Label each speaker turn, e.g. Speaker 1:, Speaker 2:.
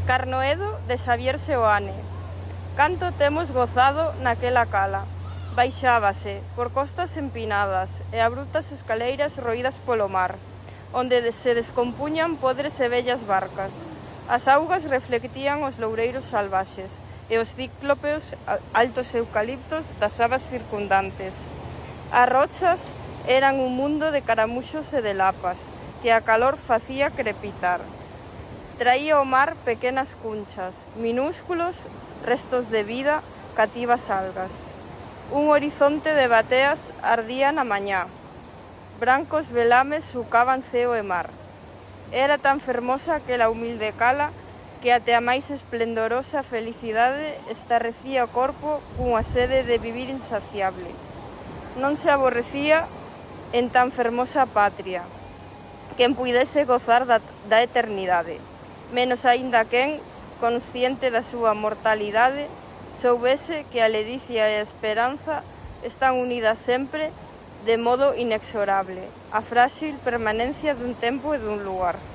Speaker 1: Carnoedo de Xavier Seoane. Canto temos gozado naquela cala. Baixábase por costas empinadas e abruptas escaleiras roídas polo mar, onde se descompuñan podres e vellas barcas. As augas reflectían os loureiros salvaxes e os cíclopes altos eucaliptos das abas circundantes. As rochas eran un mundo de caramuxos e de lapas, que a calor facía crepitar. Traía o mar pequenas cunchas, minúsculos restos de vida, cativas algas. Un horizonte de bateas ardía na mañá. Brancos velames sucaban ceo e mar. Era tan fermosa aquela humilde cala que até a máis esplendorosa felicidade estarrecía o corpo cunha sede de vivir insaciable. Non se aborrecía en tan fermosa patria quen puidese gozar da eternidade, menos aínda quen, consciente da súa mortalidade, soubese que a ledicia e a esperanza están unidas sempre de modo inexorable á fráxil permanencia dun tempo e dun lugar.